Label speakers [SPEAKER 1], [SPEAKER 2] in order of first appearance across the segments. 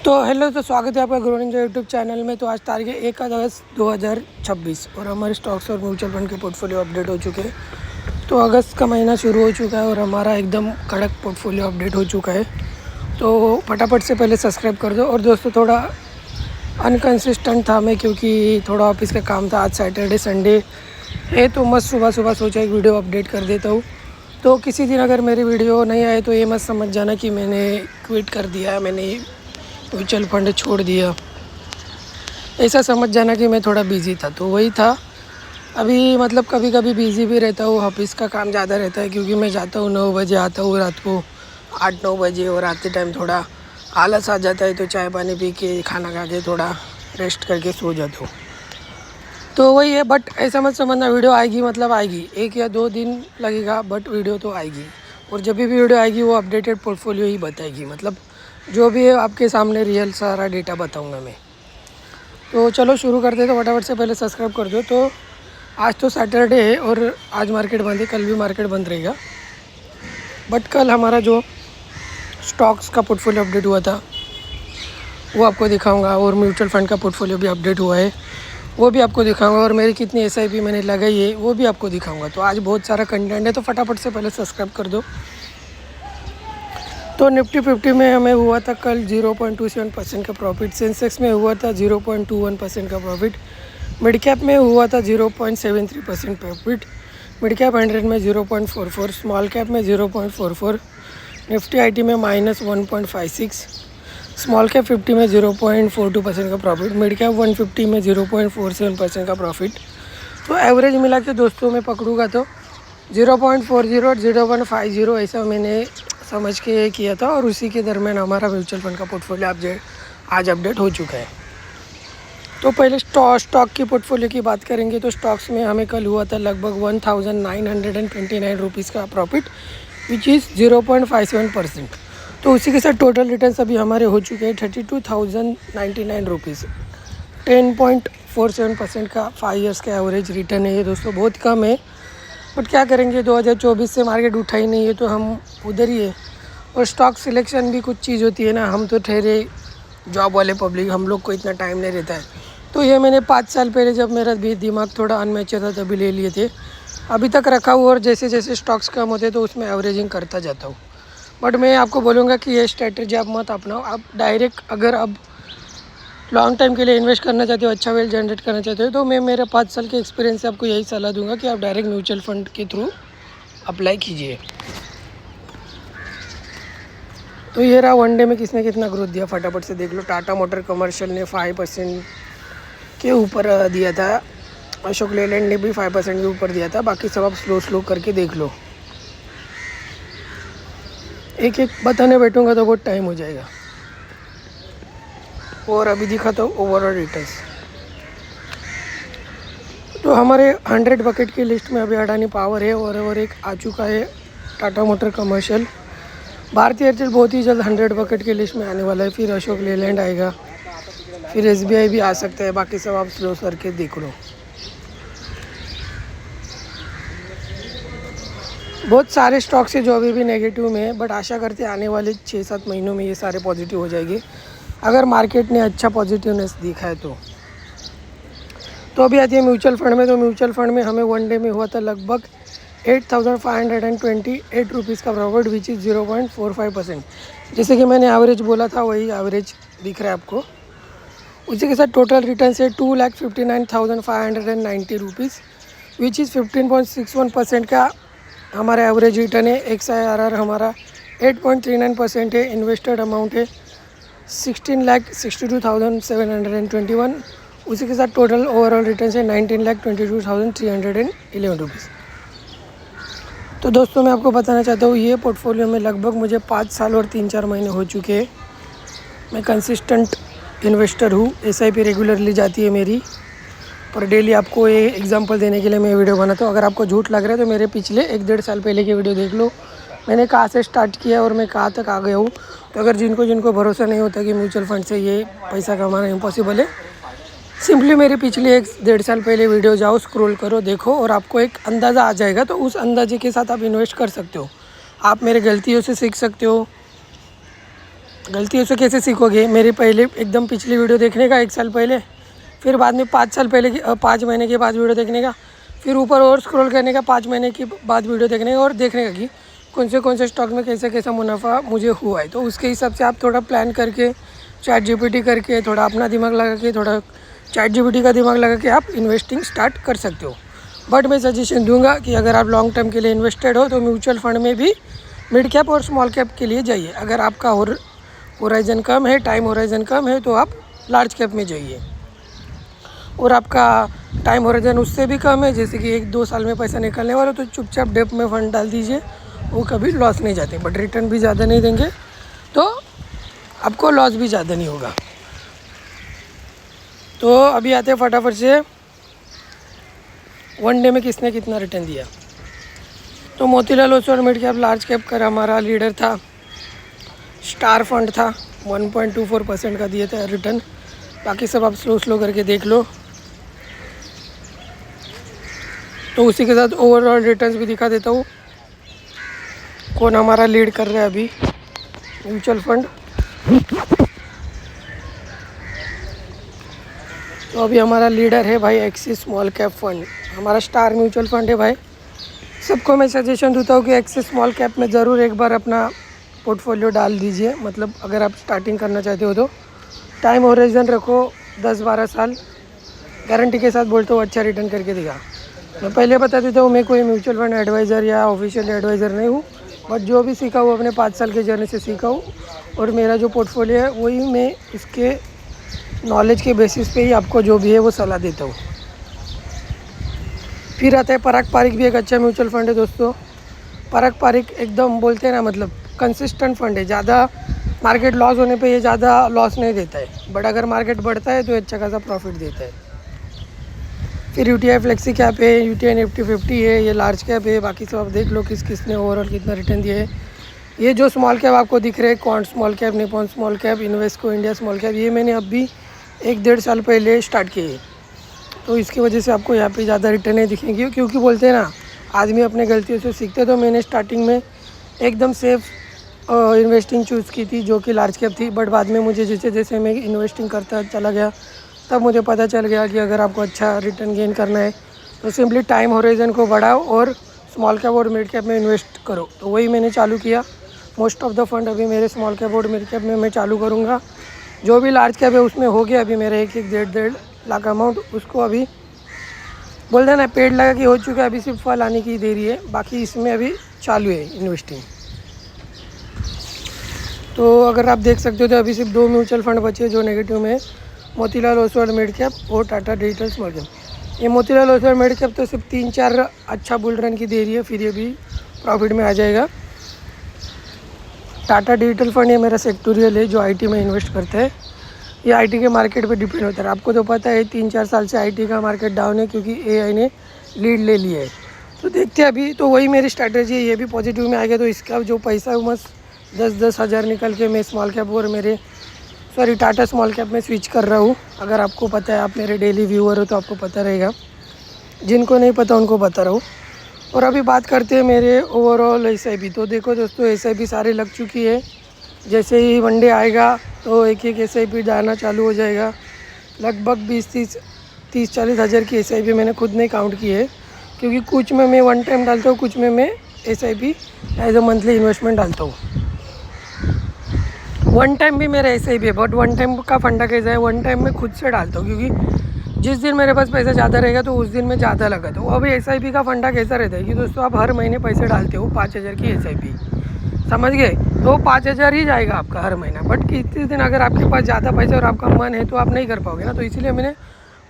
[SPEAKER 1] तो हेलो, तो स्वागत है आपका ग्रो निंजा यूट्यूब चैनल में। तो आज तारीख है 1 अगस्त 2026 और हमारे स्टॉक्स और म्यूचुअल फंड के पोर्टफोलियो अपडेट हो चुके हैं। तो अगस्त का महीना शुरू हो चुका है और हमारा एकदम कड़क पोर्टफोलियो अपडेट हो चुका है। तो फटाफट से पहले सब्सक्राइब कर दो। और दोस्तों, थोड़ा अनकंसिस्टेंट था मैं, क्योंकि थोड़ा ऑफिस का काम था। आज सैटरडे संडे है तो मस्त सुबह सुबह सोचा एक वीडियो अपडेट कर देता हूँ। तो किसी दिन अगर मेरी वीडियो नहीं आए तो ये मत समझ जाना कि मैंने क्विट कर दिया, मैंने म्यूचुअल फंड छोड़ दिया। ऐसा समझ जाना कि मैं थोड़ा बिज़ी था, तो वही था। अभी मतलब कभी कभी बिज़ी भी रहता हूँ, ऑफिस का काम ज़्यादा रहता है, क्योंकि मैं जाता हूँ 9 बजे, आता हूँ रात को 8-9 बजे, और आते टाइम थोड़ा आलस आ जाता है। तो चाय पानी पी के खाना खा के थोड़ा रेस्ट करके सो जाता हूँ। तो वही है। बट ऐसा मत समझना वीडियो आएगी मतलब आएगी, 1 या 2 दिन लगेगा, बट वीडियो तो आएगी। और जब भी वीडियो आएगी वो अपडेटेड पोर्टफोलियो ही बताएगी, मतलब जो भी है आपके सामने रियल सारा डेटा बताऊंगा मैं। तो चलो शुरू करते। तो फटाफट से पहले सब्सक्राइब कर दो। तो आज तो सैटरडे है और आज मार्केट बंद है, कल भी मार्केट बंद रहेगा। बट कल हमारा जो स्टॉक्स का पोर्टफोलियो अपडेट हुआ था वो आपको दिखाऊंगा, और म्यूचुअल फंड का पोर्टफोलियो भी अपडेट हुआ है वो भी आपको दिखाऊंगा, और मेरी कितनी SIP मैंने लगाई है वो भी आपको दिखाऊंगा। तो आज बहुत सारा कंटेंट है, तो फटाफट से पहले सब्सक्राइब कर दो। तो निफ्टी 50 में हमें हुआ था कल 0.27% का प्रॉफिट। सेंसेक्स में हुआ था 0.21% का प्रॉफिट। मिड कैप में हुआ था 0.73% प्रॉफिट। मिड कैप 100 में 0.44, स्मॉल कैप में 0.44, निफ्टी IT में -1.56, स्मॉल कैप 50 में 0.42% का प्रॉफिट, मिड कैप 150 में 0.47% का प्रॉफिट। तो एवरेज मिला के दोस्तों मैं पकड़ूंगा तो 0.40 और 0.50 ऐसा मैंने समझ के किया था, और उसी के दरमियान हमारा म्यूचुअल फंड का पोर्टफोलियो आज अपडेट हो चुका है। तो पहले स्टॉक की पोर्टफोलियो की बात करेंगे। तो स्टॉक्स में हमें कल हुआ था लगभग 1929 रुपीज़ का प्रॉफिट, विच इज़ 0.57%। तो उसी के साथ टोटल रिटर्न्स अभी हमारे हो चुके हैं 32,099 रुपीज़। 10.47% का 5 ईयर्स का एवरेज रिटर्न है ये दोस्तों, बहुत कम है। बट क्या करेंगे, 2024 से मार्केट उठा ही नहीं है तो हम उधर ही है। और स्टॉक सिलेक्शन भी कुछ चीज़ होती है ना, हम तो ठहरे जॉब वाले पब्लिक, हम लोग को इतना टाइम नहीं रहता है। तो ये मैंने 5 साल पहले जब मेरा भी दिमाग थोड़ा अनमेच्योर था तभी ले लिए थे, अभी तक रखा हुआ, और जैसे जैसे स्टॉक्स कम होते तो उसमें एवरेजिंग करता जाता हूँ। बट मैं आपको बोलूँगा कि ये स्ट्रेटजी आप मत अपनाओ। आप डायरेक्ट अगर अब लॉन्ग टाइम के लिए इन्वेस्ट करना चाहते हो, अच्छा वेल जनरेट करना चाहते हो, तो मैं मेरे 5 साल के एक्सपीरियंस से आपको यही सलाह दूंगा कि आप डायरेक्ट म्यूचुअल फंड के थ्रू अप्लाई कीजिए। तो ये रहा वनडे में किसने कितना ग्रोथ दिया, फटाफट से देख लो। टाटा मोटर कमर्शियल ने 5% के ऊपर दिया था, अशोक लेलैंड ने भी 5% के ऊपर दिया था। बाकी सब आप स्लो करके देख लो, एक एक बताने बैठूंगा तो बहुत टाइम हो जाएगा। और अभी दिखाता हूँ ओवरऑल रिटर्न्स। तो हमारे 100 बकेट की लिस्ट में अभी अडानी पावर है, और एक आ चुका है टाटा मोटर कमर्शियल। भारतीय एयरटेल बहुत ही जल्द 100 बकेट की लिस्ट में आने वाला है। फिर अशोक लेलैंड आएगा, फिर SBI भी आ सकता है। बाकी सब आप स्लो करके देख लो। बहुत सारे स्टॉक्स है जो अभी भी नेगेटिव में है, बट आशा करते हैं आने वाले 6-7 महीनों में ये सारे पॉजिटिव हो जाएंगे, अगर मार्केट ने अच्छा पॉजिटिवनेस दिखा है तो अभी आती है म्यूचुअल फंड में। तो म्यूचुअल फंड में हमें वनडे में हुआ था लगभग 8,528 रुपीज़ का प्रॉफिट, विच इज़ 0.45%। जैसे कि मैंने एवरेज बोला था वही एवरेज दिख रहा है आपको। उसी के साथ टोटल रिटर्न से 2,59,590 रुपीज़, विच इज़ 15.61% का हमारा एवरेज रिटर्न है। XIRR हमारा 8.39% है। इन्वेस्टेड अमाउंट है 16,62,721। उसी के साथ टोटल ओवरऑल रिटर्न है 19,22,311 रुपीज़। तो दोस्तों, मैं आपको बताना चाहता हूँ ये पोर्टफोलियो में लगभग मुझे 5 साल और 3-4 महीने हो चुके हैं। मैं कंसिस्टेंट इन्वेस्टर हूँ, SIP रेगुलरली जाती है मेरी, पर डेली आपको ये एग्जांपल देने के लिए मैं वीडियो बनाता हूँ। अगर आपको झूठ लग रहा है तो मेरे पिछले 1-1.5 साल पहले की वीडियो देख लो, मैंने कहाँ से स्टार्ट किया और मैं कहाँ तक आ गया हूँ। तो अगर जिनको भरोसा नहीं होता कि म्यूचुअल फंड से ये पैसा कमाना इम्पॉसिबल है, सिंपली मेरे पिछले 1-1.5 साल पहले वीडियो जाओ, स्क्रॉल करो, देखो, और आपको एक अंदाज़ा आ जाएगा। तो उस अंदाजे के साथ आप इन्वेस्ट कर सकते हो। आप मेरे गलतियों से सीख सकते हो, गलतियों से कैसे सीखोगे, मेरी पहले एकदम पिछली वीडियो देखने का 1 साल पहले, फिर बाद में 5 साल पहले की 5 महीने के बाद वीडियो देखने का, फिर ऊपर और स्क्रॉल करने का 5 महीने के बाद वीडियो देखने का और देखने का कि कौन से स्टॉक में कैसा कैसा मुनाफा मुझे हुआ है। तो उसके हिसाब से आप थोड़ा प्लान करके चैट जीपीटी करके थोड़ा अपना दिमाग लगा के थोड़ा चैट जीपीटी का दिमाग लगा के आप इन्वेस्टिंग स्टार्ट कर सकते हो। बट मैं सजेशन दूंगा कि अगर आप लॉन्ग टर्म के लिए इन्वेस्टेड हो तो म्यूचुअल फंड में भी मिड कैप और स्मॉल कैप के लिए जाइए। अगर आपका होराइजन कम है, टाइम होराइजन कम है, तो आप लार्ज कैप में जाइए। और आपका टाइम होराइजन उससे भी कम है, जैसे कि 1-2 साल में पैसा निकलने वाला, तो चुपचाप डेप में फंड डाल दीजिए, वो कभी लॉस नहीं जाते, बट रिटर्न भी ज़्यादा नहीं देंगे, तो आपको लॉस भी ज़्यादा नहीं होगा। तो अभी आते हैं फटाफट से 1 डे में किसने कितना रिटर्न दिया। तो Motilal Oswal mid cap large cap का हमारा लीडर था, स्टार फंड था, 1.24% का दिए थे रिटर्न। बाकी सब आप स्लो करके देख लो। तो उसी के साथ ओवरऑल रिटर्न्स भी दिखा देता हूँ, कौन हमारा लीड कर रहा है अभी म्यूचुअल फंड। तो अभी हमारा लीडर है भाई एक्सिस स्मॉल कैप फंड, हमारा स्टार म्यूचुअल फंड है भाई। सबको मैं सजेशन देता हूँ कि एक्सिस स्मॉल कैप में ज़रूर एक बार अपना पोर्टफोलियो डाल दीजिए। मतलब अगर आप स्टार्टिंग करना चाहते हो तो टाइम होराइजन रखो 10-12 साल, गारंटी के साथ बोलता हूँ अच्छा रिटर्न करके देगा। मैं पहले बता देता हूँ, मैं कोई म्यूचुअल फंड एडवाइज़र या ऑफिशियल एडवाइज़र नहीं हूँ, बट जो भी सीखा हूँ अपने 5 साल के जर्नी से सीखा हूँ, और मेरा जो पोर्टफोलियो है वही मैं इसके नॉलेज के बेसिस पे ही आपको जो भी है वो सलाह देता हूँ। फिर आता है पराग पारिक, भी एक अच्छा म्यूचुअल फंड है दोस्तों। पराग पारिक एकदम बोलते हैं ना, मतलब कंसिस्टेंट फंड है, ज़्यादा मार्केट लॉस होने पे ये ज़्यादा लॉस नहीं देता है, बट अगर मार्केट बढ़ता है तो अच्छा खासा प्रॉफिट देता है। फिर यूटीआई फ्लेक्सी कैप है, यूटीआई निफ्टी 50 है, ये लार्ज कैप है। बाकी सब आप देख लो किसने ओवरऑल कितना रिटर्न दिया है। ये जो स्मॉल कैप आपको दिख रहे हैं, quant small cap, Nippon small cap, Invesco India small cap, ये मैंने अभी 1-1.5 साल पहले स्टार्ट किए है, तो इसकी वजह से आपको यहाँ पे ज़्यादा रिटर्न नहीं दिखेंगी, क्योंकि बोलते हैं ना आदमी अपने गलतियों से सीखते। तो मैंने स्टार्टिंग में एकदम सेफ इन्वेस्टिंग चूज़ की थी जो कि लार्ज कैप थी, बट बाद में मुझे जैसे जैसे मैं इन्वेस्टिंग करता चला गया तब मुझे पता चल गया कि अगर आपको अच्छा रिटर्न गेन करना है तो सिंपली टाइम होराइजन को बढ़ाओ और स्मॉल कैप और मिड कैप में इन्वेस्ट करो। तो वही मैंने चालू किया। मोस्ट ऑफ द फंड अभी मेरे स्मॉल कैप और मिड कैप में मैं चालू करूँगा। जो भी लार्ज कैप है उसमें हो गया अभी मेरा 1-1.5 लाख अमाउंट, उसको अभी बोल देना पेड़ लगा कि हो चुका है, अभी सिर्फ फल आने की देरी है, बाकी इसमें अभी चालू है इन्वेस्टिंग। तो अगर आप देख सकते हो तो अभी सिर्फ 2 म्यूचुअल फंड बचे जो नेगेटिव में है, मोतीलाल ओसवाल मिड कैप और टाटा डिजिटल स्मॉल कैप। ये मोतीलाल ओसवाल मिड कैप तो सिर्फ 3-4 अच्छा बुल रन की दे रही है, फिर ये भी प्रॉफिट में आ जाएगा। टाटा डिजिटल फंड ये मेरा सेक्टोरियल है जो आईटी में इन्वेस्ट करता है। ये आईटी के मार्केट पे डिपेंड होता है। आपको तो पता है 3-4 साल से आईटी का मार्केट डाउन है क्योंकि एआई ने लीड ले लिया है। तो देखते हैं अभी, तो वही मेरी स्ट्रैटेजी है, ये भी पॉजिटिव में आ गया तो इसका जो पैसा है मस्त 10-10 हज़ार निकल के मैं स्मॉल कैप और टाटा स्मॉल कैप में स्विच कर रहा हूँ। अगर आपको पता है, आप मेरे डेली व्यूअर हो तो आपको पता रहेगा, जिनको नहीं पता उनको बता रहा हूँ। और अभी बात करते हैं मेरे ओवरऑल एसआईपी। तो देखो दोस्तों, एसआईपी सारी लग चुकी है। जैसे ही वनडे आएगा तो एक एसआईपी जाना चालू हो जाएगा। लगभग 20-30-40 हज़ार की एसआईपी मैंने खुद नहीं काउंट की है, क्योंकि कुछ में मैं वन टाइम डालता हूँ, कुछ में मैं SIP as a monthly investment डालता हूँ। वन टाइम भी मेरा एसआईपी है, बट वन टाइम का फंडा कैसा है, वन टाइम मैं खुद से डालता हूँ, क्योंकि जिस दिन मेरे पास पैसा ज़्यादा रहेगा तो उस दिन मैं ज़्यादा लगाता हूँ। अभी एसआईपी का फंडा कैसा रहता है कि दोस्तों आप हर महीने पैसे डालते हो 5,000 की एसआईपी, समझ गए, तो 5,000 ही जाएगा आपका हर महीना। बट किसी दिन अगर आपके पास ज़्यादा पैसा और आपका मन है तो आप नहीं कर पाओगे ना। तो इसीलिए मैंने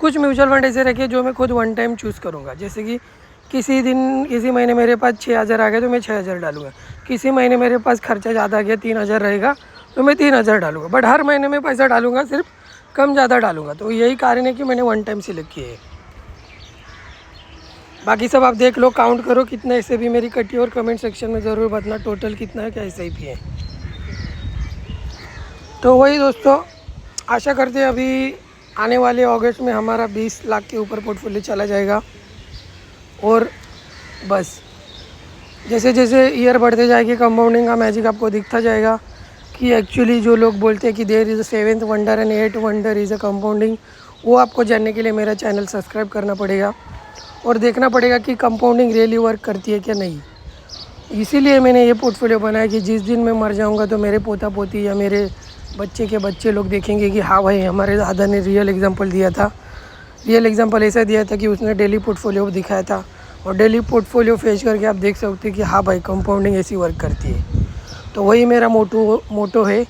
[SPEAKER 1] कुछ म्यूचुअल फंड ऐसे रखे जो मैं खुद वन टाइम चूज़ करूँगा। जैसे कि किसी महीने मेरे पास 6,000 आ गया तो मैं 6,000 डालूंगा, किसी महीने मेरे पास खर्चा ज़्यादा आ गया 3,000 रहेगा तो मैं 3,000 डालूंगा, बट हर महीने में पैसा डालूंगा, सिर्फ कम ज़्यादा डालूंगा। तो यही कारण है कि मैंने वन टाइम सिलेक्ट किए है। बाकी सब आप देख लो, काउंट करो कितना ऐसे भी मेरी कटी, और कमेंट सेक्शन में ज़रूर बताना टोटल कितना है, क्या ऐसे भी है। तो वही दोस्तों, आशा करते हैं अभी आने वाले अगस्त में हमारा 20 लाख के ऊपर पोर्टफोलियो चला जाएगा। और बस जैसे जैसे ईयर बढ़ते जाएगी कंपाउंडिंग का मैजिक आपको दिखता जाएगा। कि एक्चुअली जो लोग बोलते हैं कि there is a 7th wonder and 8th wonder is a compounding, वो आपको जानने के लिए मेरा चैनल सब्सक्राइब करना पड़ेगा और देखना पड़ेगा कि कंपाउंडिंग रियली वर्क करती है क्या नहीं। इसीलिए मैंने ये पोर्टफोलियो बनाया कि जिस दिन मैं मर जाऊंगा तो मेरे पोता पोती या मेरे बच्चे के बच्चे लोग देखेंगे कि हाँ भाई, हमारे दादा ने रियल एग्जांपल दिया था। रियल एग्जांपल ऐसा दिया था कि उसने डेली पोर्टफोलियो दिखाया था, और डेली पोर्टफोलियो फेच करके आप देख सकते हैं कि हाँ भाई, कंपाउंडिंग ऐसी वर्क करती है। तो वही मेरा मोटो है।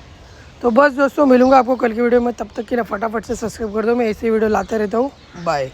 [SPEAKER 1] तो बस दोस्तों, मिलूंगा आपको कल की वीडियो में। तब तक के लिए फटाफट से सब्सक्राइब कर दो, मैं ऐसी वीडियो लाते रहता हूँ। बाय।